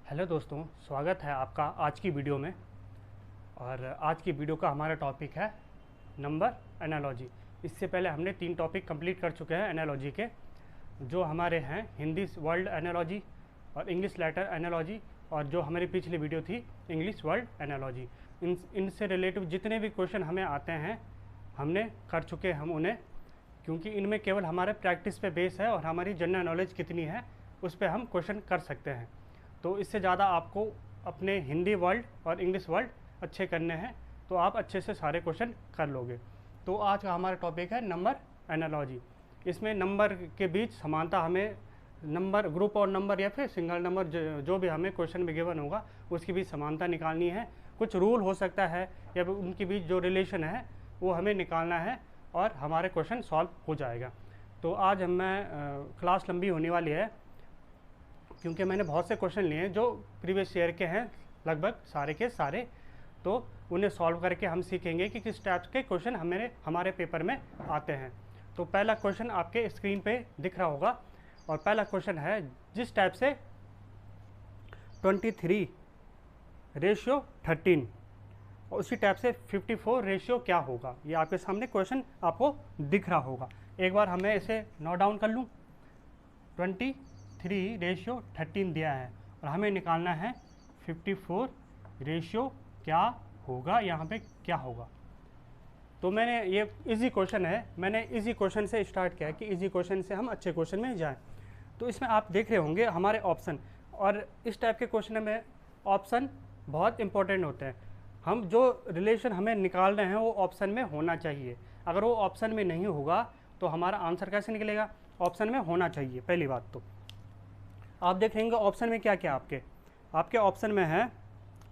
Hello दोस्तों, स्वागत है आपका आज की वीडियो में। और आज की वीडियो का हमारा टॉपिक है नंबर एनालॉजी। इससे पहले हमने 3 टॉपिक कंप्लीट कर चुके हैं एनालॉजी के, जो हमारे हैं हिंदी वर्ल्ड एनालॉजी और इंग्लिश लेटर एनालॉजी, और जो हमारी पिछली वीडियो थी इंग्लिश वर्ल्ड एनालॉजी। इनसे रिलेटिव जितने भी क्वेश्चन हमें आते हैं हमने कर चुके हम उन्हें, क्योंकि इनमें केवल हमारे प्रैक्टिस पे बेस है और हमारी जनरल नॉलेज कितनी है उस पर हम क्वेश्चन कर सकते हैं। तो इससे ज़्यादा आपको अपने हिंदी वर्ल्ड और इंग्लिश वर्ल्ड अच्छे करने हैं, तो आप अच्छे से सारे क्वेश्चन कर लोगे। तो आज का हमारा टॉपिक है नंबर एनालॉजी। इसमें नंबर के बीच समानता, हमें नंबर ग्रुप और नंबर या फिर सिंगल नंबर जो भी हमें क्वेश्चन में गिवन होगा उसके बीच समानता निकालनी है। कुछ रूल हो सकता है या उनके बीच जो रिलेशन है वो हमें निकालना है और हमारे क्वेश्चन सॉल्व हो जाएगा। तो आज क्लास लंबी होने वाली है, क्योंकि मैंने बहुत से क्वेश्चन लिए हैं जो प्रीवियस ईयर के हैं, लगभग सारे के सारे। तो उन्हें सॉल्व करके हम सीखेंगे कि किस टाइप के क्वेश्चन हमारे पेपर में आते हैं। तो पहला क्वेश्चन आपके स्क्रीन पे दिख रहा होगा, और पहला क्वेश्चन है जिस टाइप से 23:13 और उसी टाइप से 54 क्या होगा। ये आपके सामने क्वेश्चन आपको दिख रहा होगा। एक बार हमें इसे नोट डाउन कर लूँ। 23:13 दिया है और हमें निकालना है 54 क्या होगा, यहाँ पे क्या होगा। तो मैंने ये इजी क्वेश्चन है, मैंने इजी क्वेश्चन से स्टार्ट किया कि इजी क्वेश्चन से हम अच्छे क्वेश्चन में जाएं। तो इसमें आप देख रहे होंगे हमारे ऑप्शन, और इस टाइप के क्वेश्चन में ऑप्शन बहुत इंपॉर्टेंट होते हैं। हम जो रिलेशन हमें निकाल रहे हैं वो ऑप्शन में होना चाहिए। अगर वो ऑप्शन में नहीं होगा तो हमारा आंसर कैसे निकलेगा। ऑप्शन में होना चाहिए। पहली बात तो आप देखेंगे ऑप्शन में क्या क्या आपके ऑप्शन में है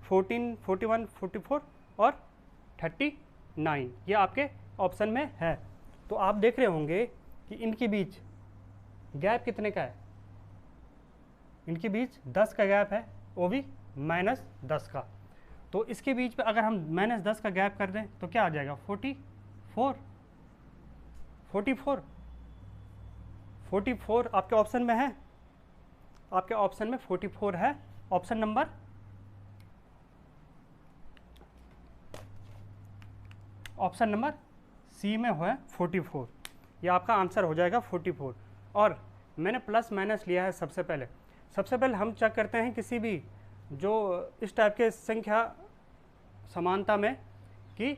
14, 41, 44 और 39, ये आपके ऑप्शन में है। तो आप देख रहे होंगे कि इनके बीच गैप कितने का है। इनके बीच 10 का गैप है, वो भी -10 का। तो इसके बीच पे अगर हम -10 का गैप कर दें तो क्या आ जाएगा 44 आपके ऑप्शन में है। आपके ऑप्शन में 44 है। ऑप्शन नंबर सी में है 44। ये आपका आंसर हो जाएगा 44। और मैंने प्लस माइनस लिया है। सबसे पहले हम चेक करते हैं किसी भी जो इस टाइप के संख्या समानता में कि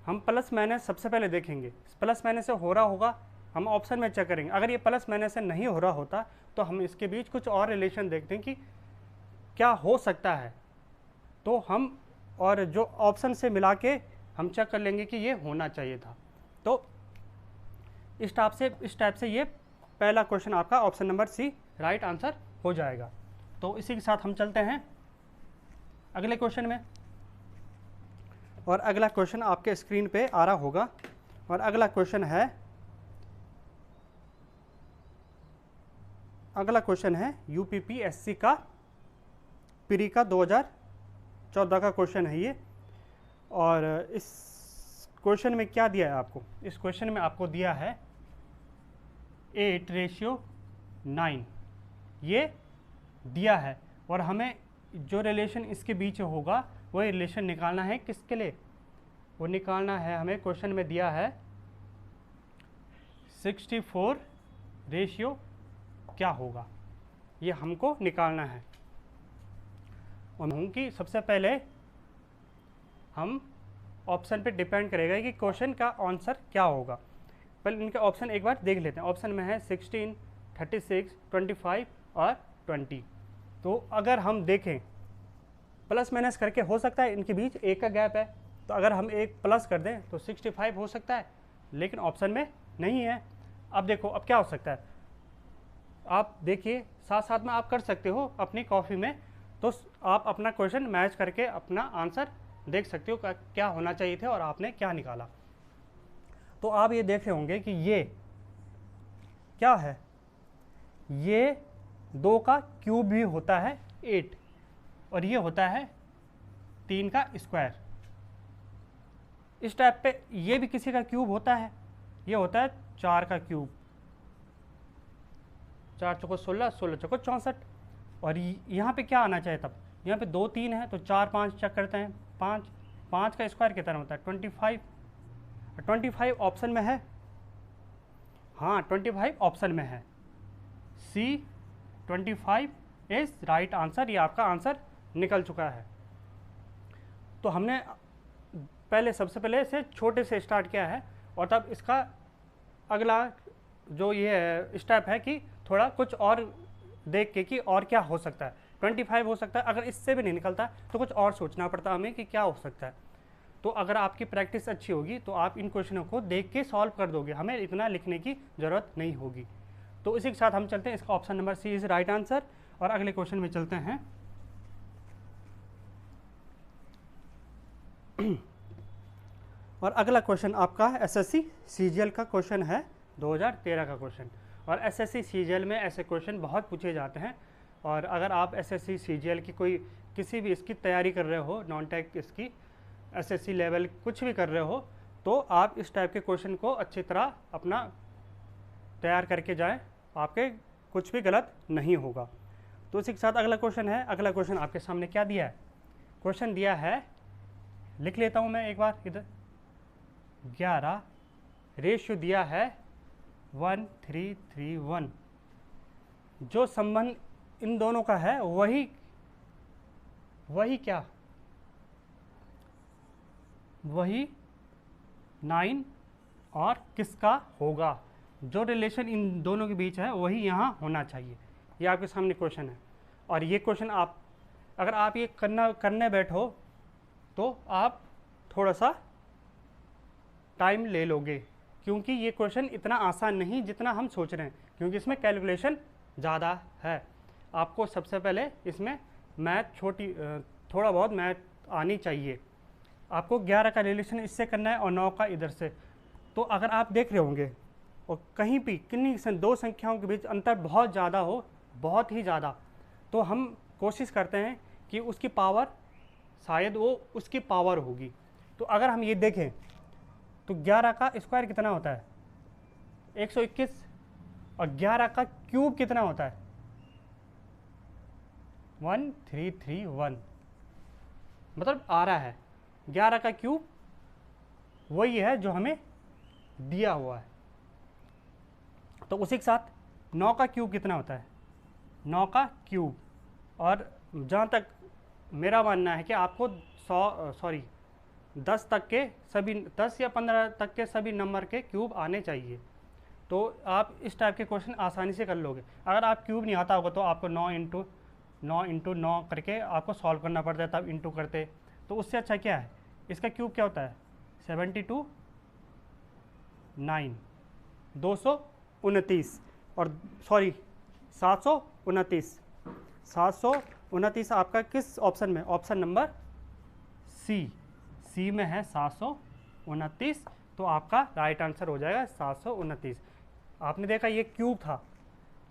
हम प्लस माइनस सबसे पहले देखेंगे। प्लस माइनस से हो रहा होगा हम ऑप्शन में चेक करेंगे। अगर ये प्लस माइनस से नहीं हो रहा होता तो हम इसके बीच कुछ और रिलेशन देखते हैं कि क्या हो सकता है। तो हम और जो ऑप्शन से मिला के हम चेक कर लेंगे कि ये होना चाहिए था। तो इस टाइप से ये पहला क्वेश्चन आपका option number C right answer हो जाएगा। तो इसी के साथ हम चलते हैं अगले क्वेश्चन में। और अगला क्वेश्चन आपके स्क्रीन पे आ रहा होगा, और अगला क्वेश्चन है यूपीपीएससी का प्री का 2014 का क्वेश्चन है ये। और इस क्वेश्चन में क्या दिया है आपको। इस क्वेश्चन में आपको दिया है 8:9 ये दिया है, और हमें जो रिलेशन इसके बीच होगा वही रिलेशन निकालना है। किसके लिए वो निकालना है, हमें क्वेश्चन में दिया है 64 क्या होगा, ये हमको निकालना है। और कि सबसे पहले हम ऑप्शन पे डिपेंड करेगा कि क्वेश्चन का आंसर क्या होगा। पहले इनके ऑप्शन एक बार देख लेते हैं। ऑप्शन में है 16, 36, 25 और 20। तो अगर हम देखें प्लस माइनस करके हो सकता है इनके बीच एक का गैप है, तो अगर हम एक प्लस कर दें तो 65 हो सकता है, लेकिन ऑप्शन में नहीं है। अब देखो अब क्या हो सकता है, आप देखिए साथ साथ में आप कर सकते हो अपनी कॉपी में। तो आप अपना क्वेश्चन मैच करके अपना आंसर देख सकते हो क्या होना चाहिए थे और आपने क्या निकाला। तो आप ये देख रहे होंगे कि ये क्या है, ये 2 का क्यूब भी होता है 8, और ये होता है 3 का स्क्वायर। इस टाइप पे ये भी किसी का क्यूब होता है, ये होता है 4 का क्यूब। 4 चौको 16, 16 चौको 64, और यहाँ पे क्या आना चाहिए तब, यहाँ पे 2 3 है तो 4 5 चेक करते हैं, 5 का स्क्वायर कितना होता है 25, 25 ऑप्शन में है, हाँ 25 ऑप्शन में है, सी 25 इज राइट आंसर, ये आपका आंसर निकल चुका है। तो हमने पहले सबसे पहले से छोटे से स्टार्ट किया है और तब इसका अगला जो ये स्टेप है कि थोड़ा कुछ और देख के कि और क्या हो सकता है, 25 हो सकता है, अगर इससे भी नहीं निकलता तो कुछ और सोचना पड़ता हमें कि क्या हो सकता है। तो अगर आपकी प्रैक्टिस अच्छी होगी तो आप इन क्वेश्चनों को देख के सॉल्व कर दोगे, हमें इतना लिखने की ज़रूरत नहीं होगी। तो इसी के साथ हम चलते हैं, इसका option number C is right answer. और अगले क्वेश्चन में चलते हैं। और अगला क्वेश्चन आपका एसएससी सीजीएल का क्वेश्चन है, 2013 का क्वेश्चन। और एसएससी सीजीएल में ऐसे क्वेश्चन बहुत पूछे जाते हैं। और अगर आप एसएससी सीजीएल की कोई किसी भी इसकी तैयारी कर रहे हो, नॉन टेक इसकी एसएससी लेवल कुछ भी कर रहे हो, तो आप इस टाइप के क्वेश्चन को अच्छी तरह अपना तैयार करके जाएं, आपके कुछ भी गलत नहीं होगा। तो इसी के साथ अगला क्वेश्चन है। अगला क्वेश्चन आपके सामने क्या दिया है, क्वेश्चन दिया है, लिख लेता हूं मैं एक बार इधर, 11 रेशियो दिया है 1331। जो संबंध इन दोनों का है वही क्या, वही 9 और किसका होगा, जो रिलेशन इन दोनों के बीच है वही यहाँ होना चाहिए। ये आपके सामने क्वेश्चन है। और ये क्वेश्चन आप अगर आप ये करने बैठो तो आप थोड़ा सा टाइम ले लोगे, क्योंकि ये क्वेश्चन इतना आसान नहीं जितना हम सोच रहे हैं, क्योंकि इसमें कैलकुलेशन ज़्यादा है। आपको सबसे पहले इसमें मैथ थोड़ा बहुत मैथ आनी चाहिए। आपको 11 का रिलेशन इससे करना है और 9 का इधर से। तो अगर आप देख रहे होंगे और कहीं भी किन्हीं दो संख्याओं के बीच अंतर बहुत ज़्यादा हो, बहुत ही ज़्यादा, तो हम कोशिश करते हैं कि उसकी पावर शायद वो उसकी पावर होगी। तो अगर हम ये देखें तो 11 का स्क्वायर कितना होता है 121, और 11 का क्यूब कितना होता है 1331, मतलब आ रहा है 11 का क्यूब वही है जो हमें दिया हुआ है। तो उसी के साथ 9 का क्यूब कितना होता है 9 का क्यूब, और जहाँ तक मेरा मानना है कि आपको 10 तक के सभी 10 या 15 तक के सभी नंबर के क्यूब आने चाहिए, तो आप इस टाइप के क्वेश्चन आसानी से कर लोगे। अगर आप क्यूब नहीं आता होगा तो आपको 9 इंटू 9 करके आपको सॉल्व करना पड़ता है, तब इंटू करते। तो उससे अच्छा क्या है, इसका क्यूब क्या होता है 72 9 229, और 729 आपका किस ऑप्शन में, ऑप्शन नंबर सी में है 729। तो आपका राइट आंसर हो जाएगा 729। आपने देखा ये क्यूब था,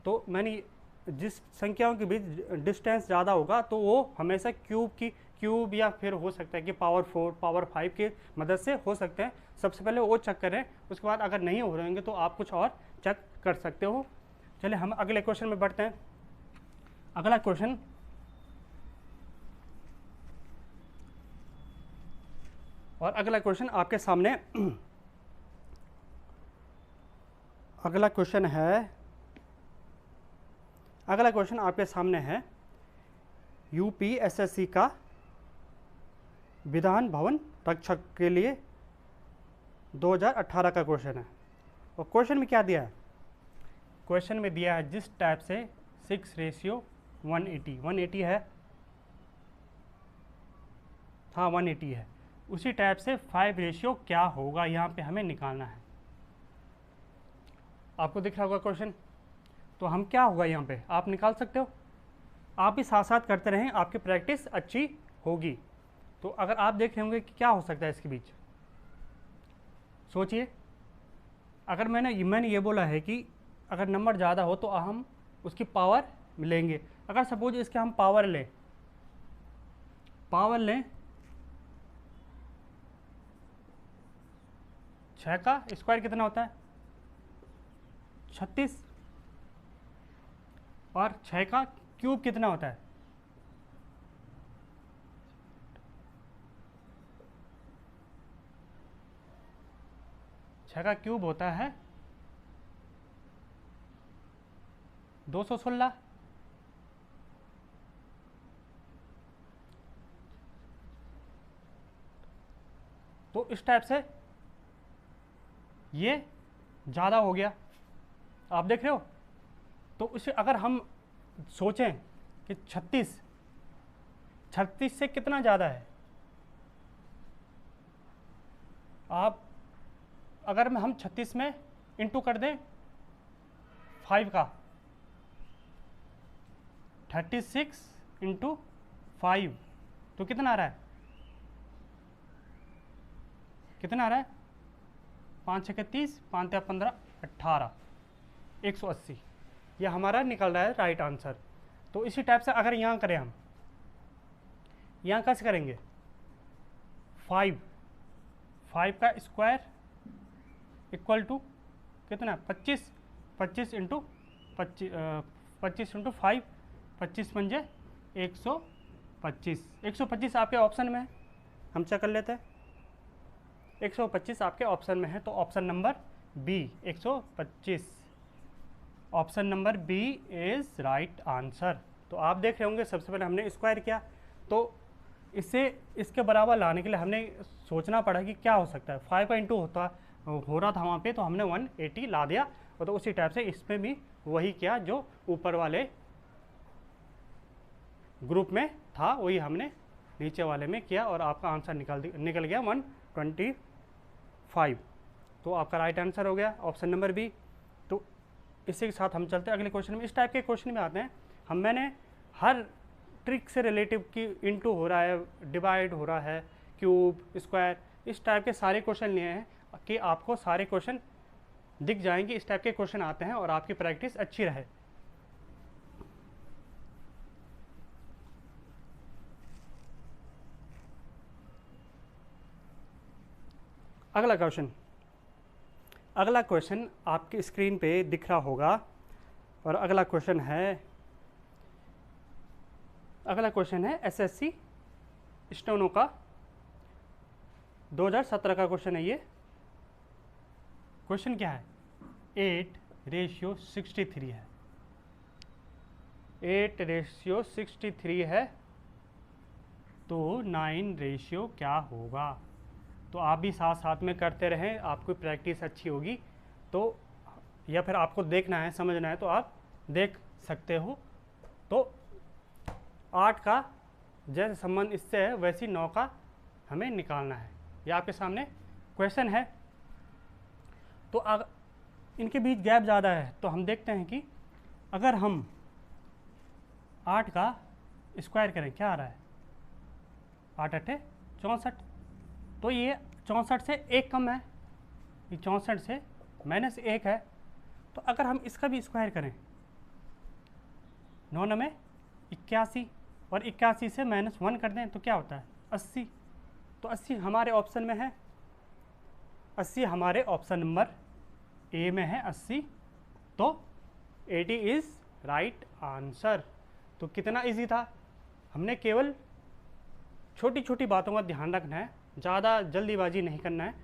तो मैंने जिस संख्याओं के बीच डिस्टेंस ज़्यादा होगा तो वो हमेशा क्यूब या फिर हो सकता है कि पावर 4 पावर 5 की मदद से हो सकते हैं। सबसे पहले वो चेक करें, उसके बाद अगर नहीं हो रहेंगे तो आप कुछ और चेक कर सकते हो। चलिए हम अगले क्वेश्चन में बढ़ते हैं। अगला क्वेश्चन आपके सामने अगला क्वेश्चन आपके सामने है यूपीएसएससी का विधान भवन रक्षक के लिए 2018 का क्वेश्चन है। और क्वेश्चन में क्या दिया है, क्वेश्चन में दिया है जिस टाइप से 6:180 है, हाँ 180 है, उसी टाइप से 5 क्या होगा, यहाँ पे हमें निकालना है। आपको दिख रहा होगा क्वेश्चन, तो हम क्या होगा यहाँ पे आप निकाल सकते हो। आप भी साथ साथ करते रहें, आपकी प्रैक्टिस अच्छी होगी। तो अगर आप देख रहे होंगे कि क्या हो सकता है इसके बीच, सोचिए। अगर मैंने ये बोला है कि अगर नंबर ज़्यादा हो तो हम उसकी पावर लेंगे। अगर सपोज इसके हम पावर लें 6 का स्क्वायर कितना होता है 36, और 6 का क्यूब कितना होता है? छः का क्यूब होता है 216। तो इस टाइप से ये ज़्यादा हो गया, आप देख रहे हो। तो उसे अगर हम सोचें कि 36 से कितना ज़्यादा है, आप अगर हम 36 में इंटू कर दें 5 का, 36 इंटू 5 तो कितना आ रहा है? कितना आ रहा है? 5 छः 30, 5 या 15, 18, 180। यह हमारा निकल रहा है राइट आंसर। तो इसी टाइप से अगर यहाँ करें हम, यहाँ कैसे करेंगे? 5 का स्क्वायर इक्वल टू कितना? 25 इंटू 25 इंटू 5, 25 पंजे 125। 125 आपके ऑप्शन में है, हम चेक कर लेते हैं। 125 आपके ऑप्शन में है, तो option number B 125, option number B is right answer. तो आप देख रहे होंगे सबसे पहले हमने स्क्वायर किया, तो इसे इसके बराबर लाने के लिए हमने सोचना पड़ा कि क्या हो सकता है। 5 का इंटू हो रहा था वहाँ पे, तो हमने 180 ला दिया। और तो उसी टाइप से इसमें भी वही किया जो ऊपर वाले ग्रुप में था, वही हमने नीचे वाले में किया, और आपका आंसर निकल गया 125। तो आपका राइट आंसर हो गया ऑप्शन नंबर बी। तो इसी के साथ हम चलते हैं अगले क्वेश्चन में। इस टाइप के क्वेश्चन में आते हैं हम, मैंने हर ट्रिक से रिलेटिव कि इंटू हो रहा है, डिवाइड हो रहा है, क्यूब, स्क्वायर, इस टाइप के सारे क्वेश्चन लिए हैं कि आपको सारे क्वेश्चन दिख जाएंगे। इस टाइप के क्वेश्चन आते हैं और आपकी प्रैक्टिस अच्छी रहे। अगला क्वेश्चन आपकी स्क्रीन पे दिख रहा होगा, और अगला क्वेश्चन है एसएससी स्टेनो का 2017 का क्वेश्चन है। ये क्वेश्चन क्या है? 8:63 है। 8:63 है, तो 9 क्या होगा? तो आप भी साथ साथ में करते रहें, आपकी प्रैक्टिस अच्छी होगी। तो या फिर आपको देखना है, समझना है, तो आप देख सकते हो। तो 8 का जैसे संबंध इससे है, वैसी 9 का हमें निकालना है। ये आपके सामने क्वेश्चन है। तो इनके बीच गैप ज़्यादा है, तो हम देखते हैं कि अगर हम 8 का स्क्वायर करें, क्या आ रहा है? 8 8 64। तो ये 64 से 1 कम है, ये 64 से -1 है। तो अगर हम इसका भी स्क्वायर करें, 9 9 81, और 81 से -1 कर दें तो क्या होता है? 80। तो 80 हमारे ऑप्शन में है, 80 हमारे ऑप्शन नंबर ए में है 80। तो 80 इज़ राइट आंसर। तो कितना इजी था, हमने केवल छोटी छोटी बातों का ध्यान रखना है, ज़्यादा जल्दीबाजी नहीं करना है,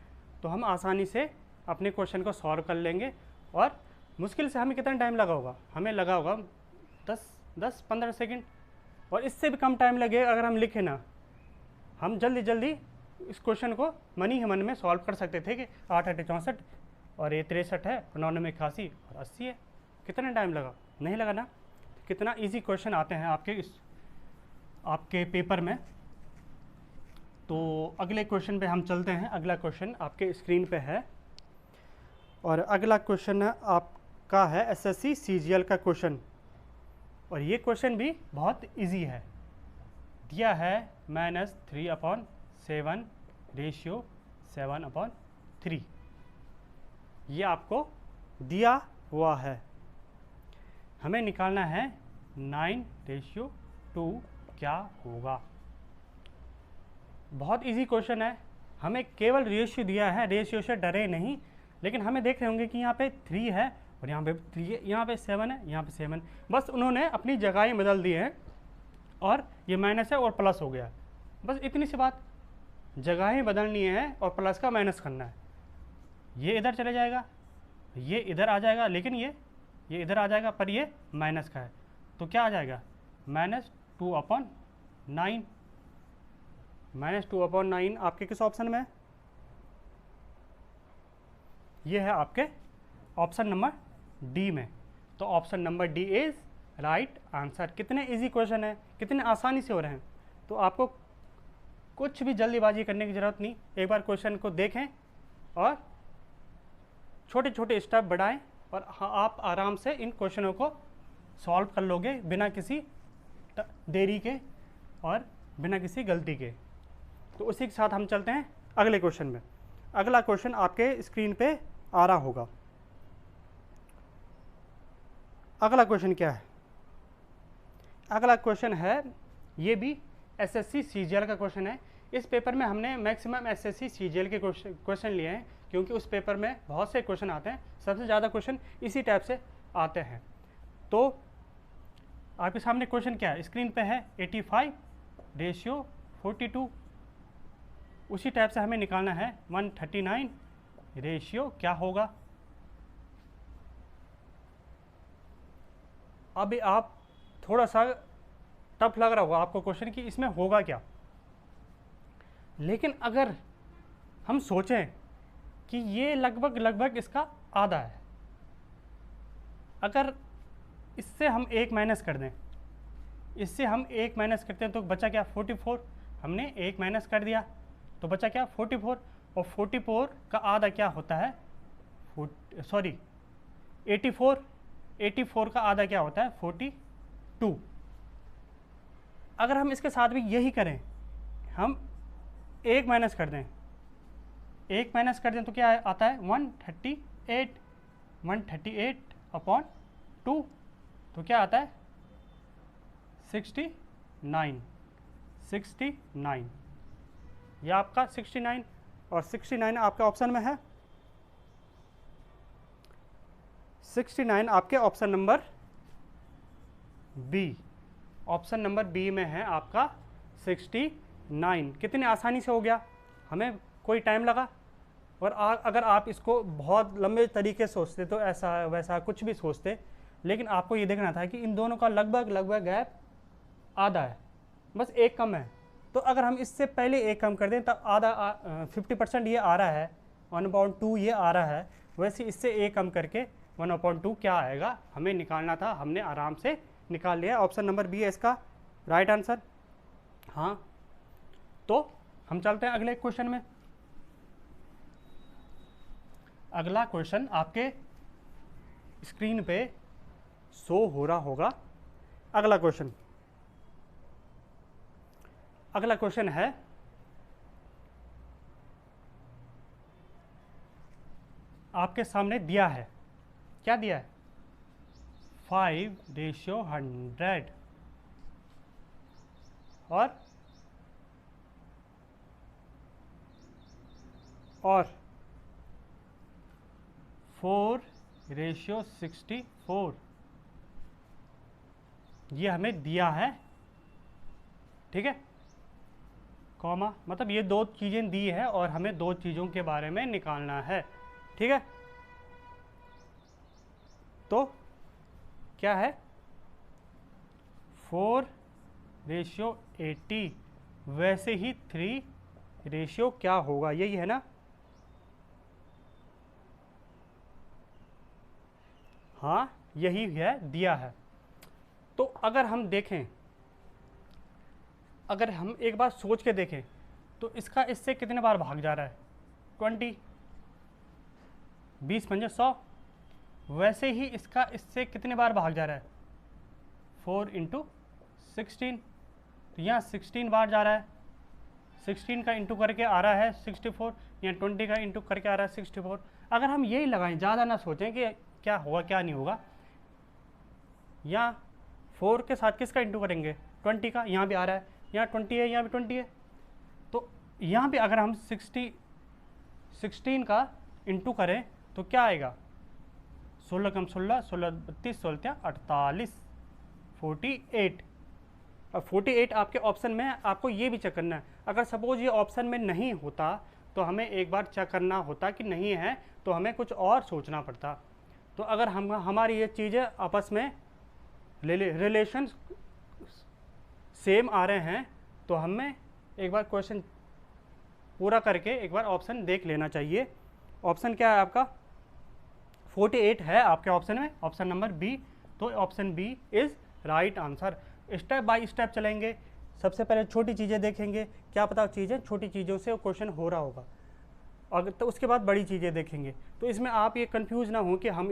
तो हम आसानी से अपने क्वेश्चन को सॉल्व कर लेंगे। और मुश्किल से हमें कितना टाइम लगा होगा? हमें लगा होगा 10-15 सेकंड, और इससे भी कम टाइम लगे अगर हम लिखें ना। हम जल्दी जल्दी इस क्वेश्चन को मन ही मन में सॉल्व कर सकते थे कि 8 8 64 और ये 63 है, 9 9 81 और 80 है। कितना टाइम लगा? नहीं लगा ना। कितना इजी क्वेश्चन आते हैं आपके पेपर में। तो अगले क्वेश्चन पे हम चलते हैं। अगला क्वेश्चन आपके स्क्रीन पे है, और अगला क्वेश्चन आपका है एसएससी सीजीएल का क्वेश्चन, और ये क्वेश्चन भी बहुत इजी है। दिया है -3/7 रेशियो 7/3, ये आपको दिया हुआ है। हमें निकालना है 9:2 क्या होगा। बहुत इजी क्वेश्चन है, हमें केवल रेशियो दिया है, रेशियो से डरे नहीं। लेकिन हमें देख रहे होंगे कि यहाँ पे 3 है और यहाँ पे 3 है, यहाँ पे 7 है, यहाँ पे 7। बस उन्होंने अपनी जगहें बदल दी हैं और ये माइनस है और प्लस हो गया। बस इतनी सी बात, जगहें बदलनी है और प्लस का माइनस करना है। ये इधर चले जाएगा, ये इधर आ जाएगा, लेकिन ये इधर आ जाएगा, पर ये माइनस का है, तो क्या आ जाएगा -2/9। -2/9 आपके किस ऑप्शन में है? ये है आपके ऑप्शन नंबर डी में। तो option number D is right answer. कितने इजी क्वेश्चन है, कितने आसानी से हो रहे हैं। तो आपको कुछ भी जल्दीबाजी करने की ज़रूरत नहीं, एक बार क्वेश्चन को देखें और छोटे छोटे स्टेप बढ़ाएं और हाँ, आप आराम से इन क्वेश्चनों को सॉल्व कर लोगे बिना किसी देरी के और बिना किसी गलती के। तो उसी के साथ हम चलते हैं अगले क्वेश्चन में। अगला क्वेश्चन आपके स्क्रीन पे आ रहा होगा। अगला क्वेश्चन क्या है? अगला क्वेश्चन है, ये भी एसएससी सीजीएल का क्वेश्चन है। इस पेपर में हमने मैक्सिमम एसएससी सीजीएल के क्वेश्चन लिए हैं, क्योंकि उस पेपर में बहुत से क्वेश्चन आते हैं, सबसे ज़्यादा क्वेश्चन इसी टाइप से आते हैं। तो आपके सामने क्वेश्चन क्या है, स्क्रीन पे है 85:42। उसी टाइप से हमें निकालना है 139 रेशियो क्या होगा। अभी आप थोड़ा सा टफ लग रहा होगा आपको क्वेश्चन कि इसमें होगा क्या, लेकिन अगर हम सोचें कि ये लगभग इसका आधा है, अगर इससे हम 1 माइनस कर दें, इससे हम 1 माइनस करते हैं तो बचा क्या 44। हमने 1 माइनस कर दिया तो बचा क्या 44, और 44 का आधा क्या होता है 84 का आधा क्या होता है 42। अगर हम इसके साथ भी यही करें, हम 1 माइनस कर दें, 1 माइनस कर दें तो क्या आता है 138/2, तो क्या आता है 69। यह आपका 69 और 69 आपके ऑप्शन में है। 69 आपके option number B, option number B में है आपका 69। कितने आसानी से हो गया, हमें कोई टाइम लगा। और अगर आप इसको बहुत लंबे तरीके से सोचते तो ऐसा वैसा कुछ भी सोचते, लेकिन आपको ये देखना था कि इन दोनों का लगभग गैप आधा है, बस 1 कम है। तो अगर हम इससे पहले 1 कम कर दें तब आधा 50% ये आ रहा है, 1/2 ये आ रहा है, वैसे इससे 1 कम करके 1/2 क्या आएगा हमें निकालना था, हमने आराम से निकाल लिया। ऑप्शन नंबर बी है इसका राइट आंसर। हाँ, तो हम चलते हैं अगले क्वेश्चन में। अगला क्वेश्चन आपके स्क्रीन पे शो हो रहा होगा। अगला क्वेश्चन है, आपके सामने दिया है, क्या दिया है 5:100 और 4:64 ये हमें दिया है, ठीक है, कॉमा, मतलब ये 2 चीज़ें दी है और हमें 2 चीज़ों के बारे में निकालना है, ठीक है। तो क्या है 4:80, वैसे ही 3 क्या होगा, यही है ना। हाँ, यही है, दिया है। तो अगर हम देखें, अगर हम एक बार सोच के देखें तो इसका इससे कितने बार भाग जा रहा है 20, 20 पंजे 100, वैसे ही इसका इससे कितने बार भाग जा रहा है 4 × 16, तो यहाँ 16 बार जा रहा है, 16 का इंटू करके आ रहा है 64, यहाँ 20 का इंटू करके आ रहा है 64। अगर हम यही लगाएं, ज़्यादा ना सोचें कि क्या होगा क्या नहीं होगा, यहाँ 4 के साथ किसका इंटू करेंगे 20 का, यहाँ भी आ रहा है, यहाँ 20 है, यहाँ भी 20 है, तो यहाँ भी अगर हम 16 का इंटू करें तो क्या आएगा 16 कम 16, 16 32, 16 48, 48। अब 48 आपके ऑप्शन में है, आपको ये भी चेक करना है। अगर सपोज ये ऑप्शन में नहीं होता तो हमें एक बार चेक करना होता कि नहीं है, तो हमें कुछ और सोचना पड़ता। तो अगर हमारी ये चीज़ें आपस में रिलेशन सेम आ रहे हैं तो हमें एक बार क्वेश्चन पूरा करके एक बार ऑप्शन देख लेना चाहिए। ऑप्शन क्या है आपका? 48 है आपके ऑप्शन में, ऑप्शन नंबर बी। तो option B is right answer. Step by step चलेंगे। सबसे पहले छोटी चीज़ें देखेंगे, क्या पता चीज़ें छोटी चीज़ों से क्वेश्चन हो रहा होगा, और तो उसके बाद बड़ी चीज़ें देखेंगे। तो इसमें आप ये कंफ्यूज ना हो कि हम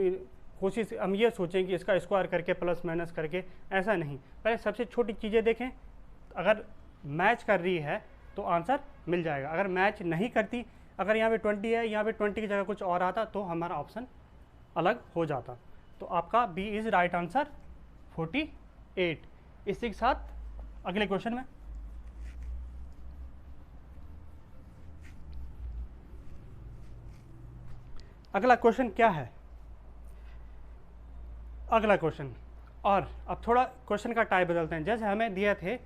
ये सोचें कि इसका स्क्वायर करके प्लस माइनस करके, ऐसा नहीं। पहले सबसे छोटी चीज़ें देखें, अगर मैच कर रही है तो आंसर मिल जाएगा। अगर मैच नहीं करती, अगर यहाँ पे 20 है, यहाँ पे 20 की जगह कुछ और आता तो हमारा ऑप्शन अलग हो जाता। तो आपका बी इज़ राइट आंसर 48। इसी के साथ अगले क्वेश्चन में अगला क्वेश्चन क्या है? अगला क्वेश्चन, और अब थोड़ा क्वेश्चन का टाइप बदलते हैं। जैसे हमें दिए थे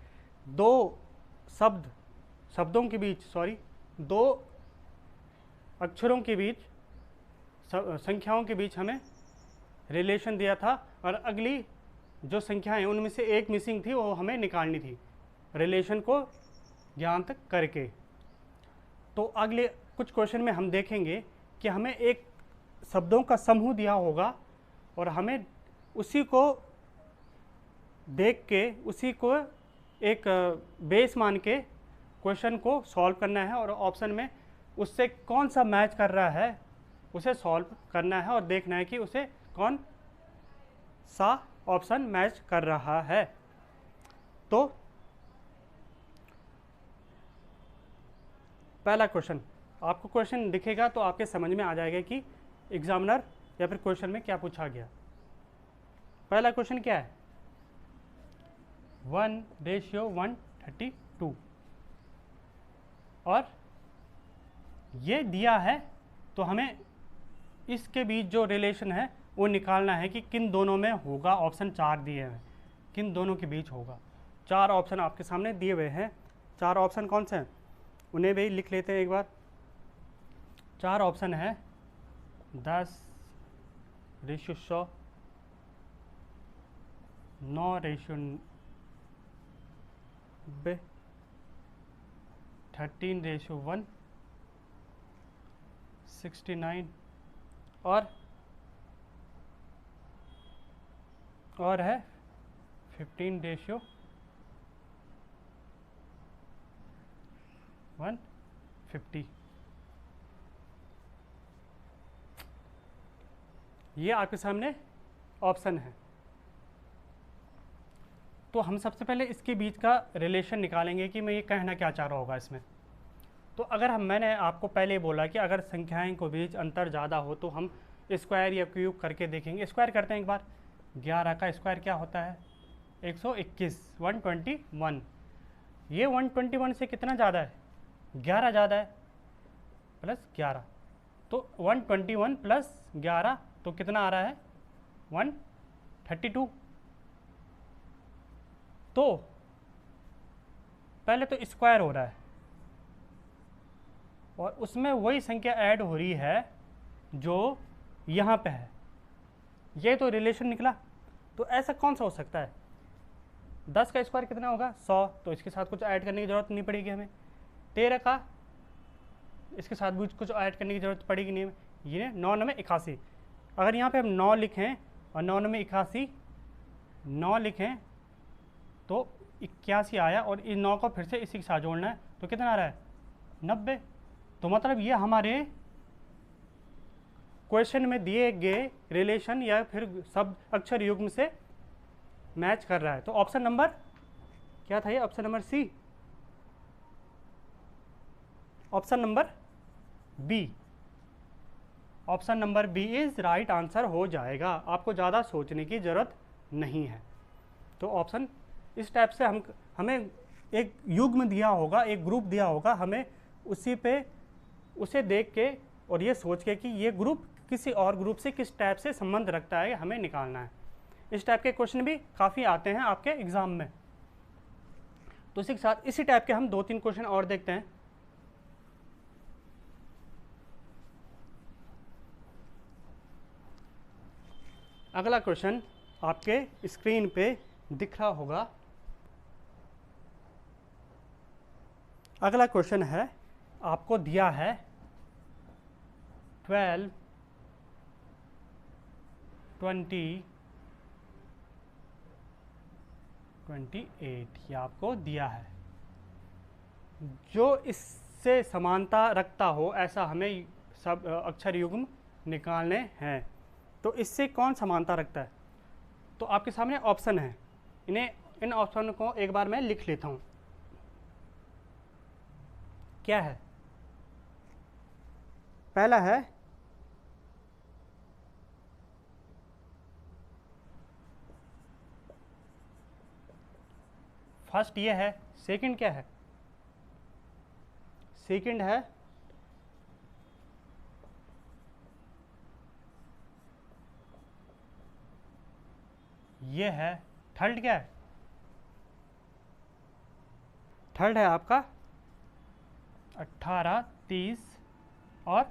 दो अक्षरों के बीच, संख्याओं के बीच हमें रिलेशन दिया था, और अगली जो संख्याएं उनमें से एक मिसिंग थी, वो हमें निकालनी थी रिलेशन को ज्ञात करके। तो अगले कुछ क्वेश्चन में हम देखेंगे कि हमें एक शब्दों का समूह दिया होगा और हमें उसी को देख के, उसी को एक बेस मान के क्वेश्चन को सॉल्व करना है, और ऑप्शन में उससे कौन सा मैच कर रहा है उसे सॉल्व करना है, और देखना है कि उसे कौन सा ऑप्शन मैच कर रहा है। तो पहला क्वेश्चन, आपको क्वेश्चन दिखेगा तो आपके समझ में आ जाएगा कि एग्जामिनर या फिर क्वेश्चन में क्या पूछा गया। पहला क्वेश्चन क्या है? 1:132, और ये दिया है तो हमें इसके बीच जो रिलेशन है वो निकालना है कि किन दोनों में होगा। ऑप्शन 4 दिए हैं, किन दोनों के बीच होगा। 4 ऑप्शन आपके सामने दिए हुए हैं। 4 ऑप्शन कौन से हैं उन्हें भी लिख लेते हैं एक बार। 4 ऑप्शन है 10:100, 9:90, 13:1, 69 और है 15:150। ये आपके सामने ऑप्शन है। तो हम सबसे पहले इसके बीच का रिलेशन निकालेंगे कि मैं ये कहना क्या चाह रहा होगा इसमें। तो अगर मैंने आपको पहले बोला कि अगर संख्याएं को बीच अंतर ज़्यादा हो तो हम स्क्वायर या क्यूब करके देखेंगे। स्क्वायर करते हैं एक बार। 11 का स्क्वायर क्या होता है? 121, 121। ये 121 से कितना ज़्यादा है? 11 ज़्यादा है, प्लस 11। तो 121 प्लस 11 तो कितना आ रहा है? 132। तो पहले तो स्क्वायर हो रहा है और उसमें वही संख्या ऐड हो रही है जो यहाँ पे है। ये तो रिलेशन निकला। तो ऐसा कौन सा हो सकता है? 10 का स्क्वायर कितना होगा? 100। तो इसके साथ कुछ ऐड करने की ज़रूरत नहीं पड़ेगी हमें। 13 का, इसके साथ भी कुछ ऐड करने की ज़रूरत पड़ेगी नहीं हमें। ये 9 में 81। अगर यहाँ पे हम 9 लिखें और 9 में 81, 9 लिखें तो 81 आया, और इस 9 को फिर से इसी के साथ जोड़ना है तो कितना आ रहा है? 90। तो मतलब ये हमारे क्वेश्चन में दिए गए रिलेशन या फिर शब्द अक्षर युग्म से मैच कर रहा है। तो ऑप्शन नंबर क्या था? ये option number C, option number B. Option number B is right answer हो जाएगा। आपको ज़्यादा सोचने की ज़रूरत नहीं है। तो ऑप्शन इस टाइप से हमें एक युग्म दिया होगा, एक ग्रुप दिया होगा, हमें उसी पे उसे देख के और ये सोच के कि ये ग्रुप किसी और ग्रुप से किस टाइप से संबंध रखता है, हमें निकालना है। इस टाइप के क्वेश्चन भी काफ़ी आते हैं आपके एग्ज़ाम में। तो इसी के साथ इसी टाइप के हम 2-3 क्वेश्चन और देखते हैं। अगला क्वेश्चन आपके स्क्रीन पे दिख रहा होगा। अगला क्वेश्चन है, आपको दिया है 12, 20, 28 ये आपको दिया है। जो इससे समानता रखता हो ऐसा हमें सब अक्षर युग्म निकालने हैं। तो इससे कौन समानता रखता है? तो आपके सामने ऑप्शन है, इन ऑप्शन को एक बार मैं लिख लेता हूँ। क्या है? पहला है फर्स्ट, ये है। सेकंड क्या है? सेकंड है ये है। थर्ड क्या है? थर्ड है आपका 18, 30 और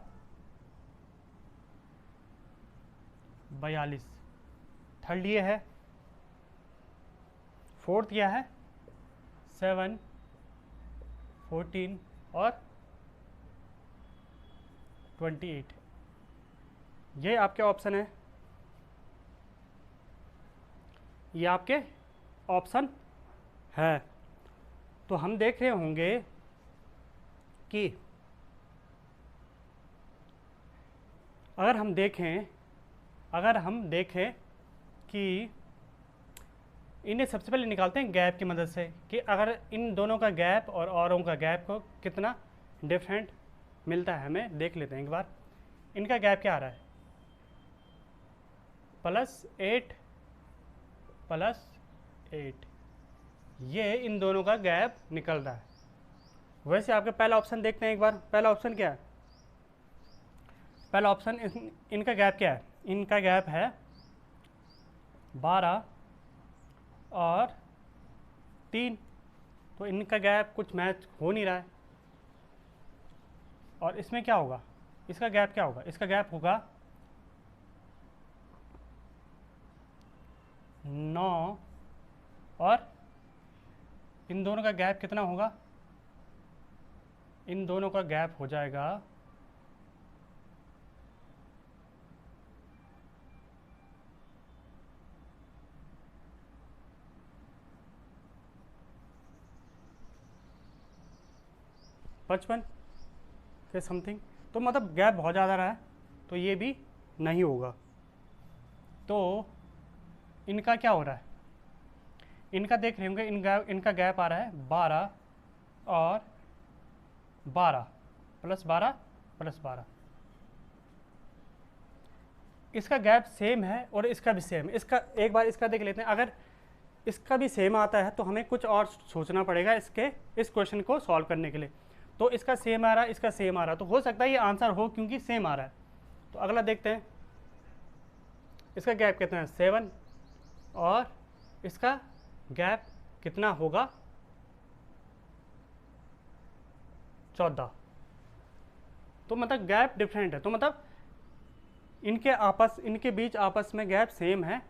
42। थर्ड ये है। फोर्थ क्या है? 7, 14 और 28। ये आपके ऑप्शन है, ये आपके ऑप्शन है। तो हम देख रहे होंगे कि अगर हम देखें कि इन्हें सबसे पहले निकालते हैं गैप की मदद से, कि अगर इन दोनों का गैप और औरों का गैप को कितना डिफरेंट मिलता है हमें देख लेते हैं एक बार। इनका गैप क्या आ रहा है? +8 +8, ये इन दोनों का गैप निकल रहा है। वैसे आपका पहला ऑप्शन देखते हैं एक बार। पहला ऑप्शन क्या है? पहला ऑप्शन इनका गैप क्या है? इनका गैप है 12 और 3। तो इनका गैप कुछ मैच हो नहीं रहा है। और इसमें क्या होगा? इसका गैप क्या होगा? इसका गैप होगा 9 और इन दोनों का गैप कितना होगा? इन दोनों का गैप हो जाएगा 55 के समथिंग। तो मतलब गैप बहुत ज़्यादा रहा है, तो ये भी नहीं होगा। तो इनका क्या हो रहा है? इनका देख रहे होंगे, इनका गैप आ रहा है 12 और 12 +12 +12। इसका गैप सेम है और इसका भी सेम है। इसका एक बार इसका देख लेते हैं। अगर इसका भी सेम आता है तो हमें कुछ और सोचना पड़ेगा इस क्वेश्चन को सॉल्व करने के लिए। तो इसका सेम आ रहा है, इसका सेम आ रहा है, तो हो सकता है ये आंसर हो क्योंकि सेम आ रहा है। तो अगला देखते हैं, इसका गैप कितना है? 7 और इसका गैप कितना होगा? 14। तो मतलब गैप डिफरेंट है। तो मतलब इनके बीच आपस में गैप सेम है।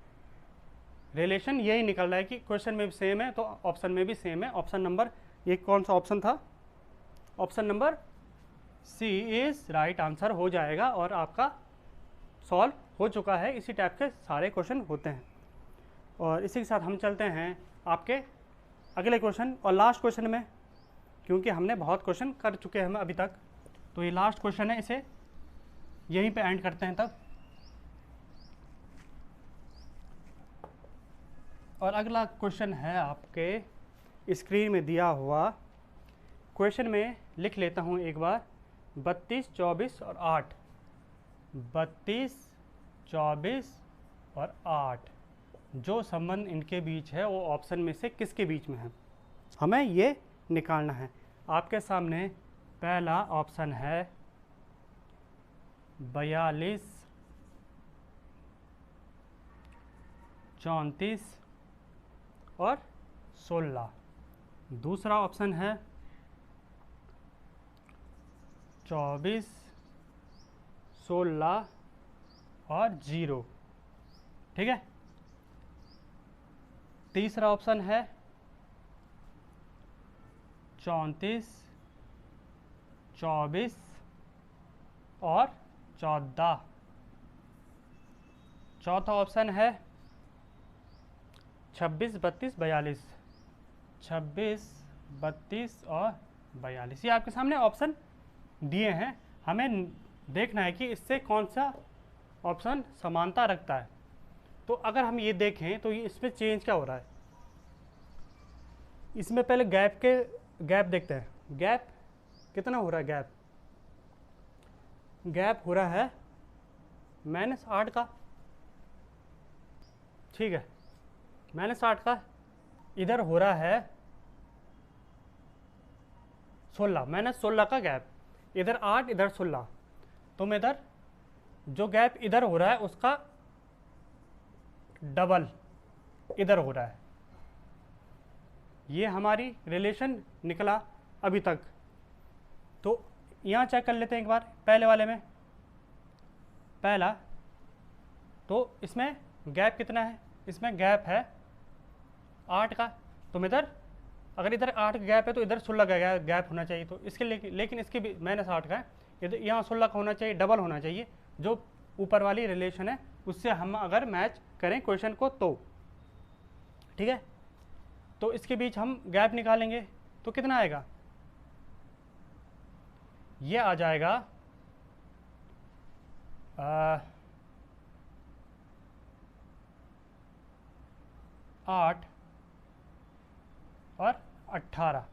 रिलेशन यही निकल रहा है कि क्वेश्चन में भी सेम है तो ऑप्शन में भी सेम है। ऑप्शन नंबर, ये कौन सा ऑप्शन था? Option number C is right answer हो जाएगा और आपका सॉल्व हो चुका है। इसी टाइप के सारे क्वेश्चन होते हैं। और इसी के साथ हम चलते हैं आपके अगले क्वेश्चन और लास्ट क्वेश्चन में, क्योंकि हमने बहुत क्वेश्चन कर चुके हैं हम अभी तक। तो ये लास्ट क्वेश्चन है, इसे यहीं पे एंड करते हैं तब। और अगला क्वेश्चन है आपके स्क्रीन में दिया हुआ। क्वेश्चन में लिख लेता हूँ एक बार, 32, 24 और 8। 32, 24 और 8 जो संबंध इनके बीच है वो ऑप्शन में से किसके बीच में है, हमें ये निकालना है। आपके सामने पहला ऑप्शन है 42 34 और 16। दूसरा ऑप्शन है 24, 16 और 0। ठीक है। तीसरा ऑप्शन है 34, 24 और 14। चौथा ऑप्शन है 26, 32, 42। 26, 32 और 42। ये आपके सामने ऑप्शन दिए हैं, हमें देखना है कि इससे कौन सा ऑप्शन समानता रखता है। तो अगर हम ये देखें तो ये इसमें चेंज क्या हो रहा है, इसमें पहले गैप देखते हैं। गैप कितना हो रहा है, गैप हो रहा है -8 का। ठीक है, -8 का। इधर हो रहा है 16, -16 का गैप। इधर 8, इधर 16। तो मैं इधर जो गैप इधर हो रहा है उसका डबल इधर हो रहा है। ये हमारी रिलेशन निकला अभी तक। तो यहाँ चेक कर लेते हैं एक बार पहले वाले में। पहला तो इसमें गैप कितना है, इसमें गैप है 8 का। तो मैं इधर अगर इधर 8 का गैप है तो इधर 16 का गैप होना चाहिए। तो इसके लेकिन इसके भी -8 का है, इधर यहाँ 16 का होना चाहिए, डबल होना चाहिए। जो ऊपर वाली रिलेशन है उससे हम अगर मैच करें क्वेश्चन को तो। ठीक है, तो इसके बीच हम गैप निकालेंगे तो कितना आएगा, ये आ जाएगा 8 और 18।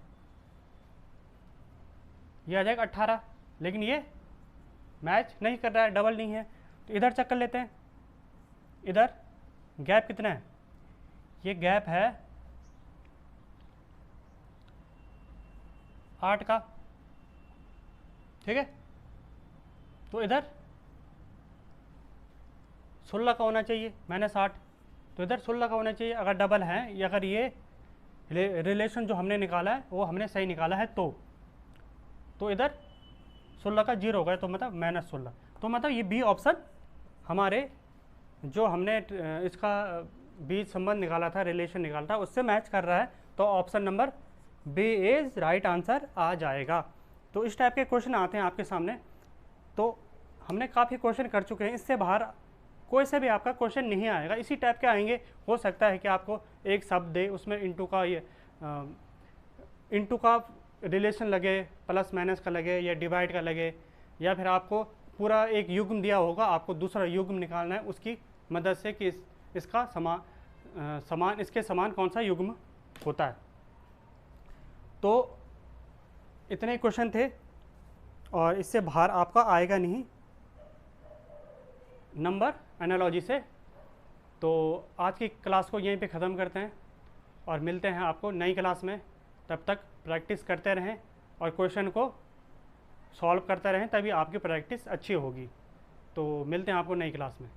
ये आ जाएगा 18, लेकिन ये मैच नहीं कर रहा है, डबल नहीं है। तो इधर चेक कर लेते हैं, इधर गैप कितना है, ये गैप है 8 का। ठीक है, तो इधर 16 का होना चाहिए, -8। तो इधर 16 का होना चाहिए अगर डबल है, या अगर ये रिलेशन जो हमने निकाला है वो हमने सही निकाला है तो इधर 16 का 0 होगा, तो मतलब -16। तो मतलब ये बी ऑप्शन हमारे जो हमने इसका बीच संबंध निकाला था, रिलेशन निकाला था, उससे मैच कर रहा है। तो option number B is right answer आ जाएगा। तो इस टाइप के क्वेश्चन आते हैं आपके सामने। तो हमने काफ़ी क्वेश्चन कर चुके हैं, इससे बाहर कोई से भी आपका क्वेश्चन नहीं आएगा। इसी टाइप के आएंगे। हो सकता है कि आपको एक शब्द दे, उसमें इंटू का रिलेशन लगे, प्लस माइनस का लगे, या डिवाइड का लगे, या फिर आपको पूरा एक युग्म दिया होगा, आपको दूसरा युग्म निकालना है उसकी मदद से कि इसका इसके समान कौन सा युग्म होता है। तो इतने क्वेश्चन थे और इससे बाहर आपका आएगा नहीं नंबर एनालॉजी से। तो आज की क्लास को यहीं पे ख़त्म करते हैं और मिलते हैं आपको नई क्लास में। तब तक प्रैक्टिस करते रहें और क्वेश्चन को सॉल्व करते रहें, तभी आपकी प्रैक्टिस अच्छी होगी। तो मिलते हैं आपको नई क्लास में।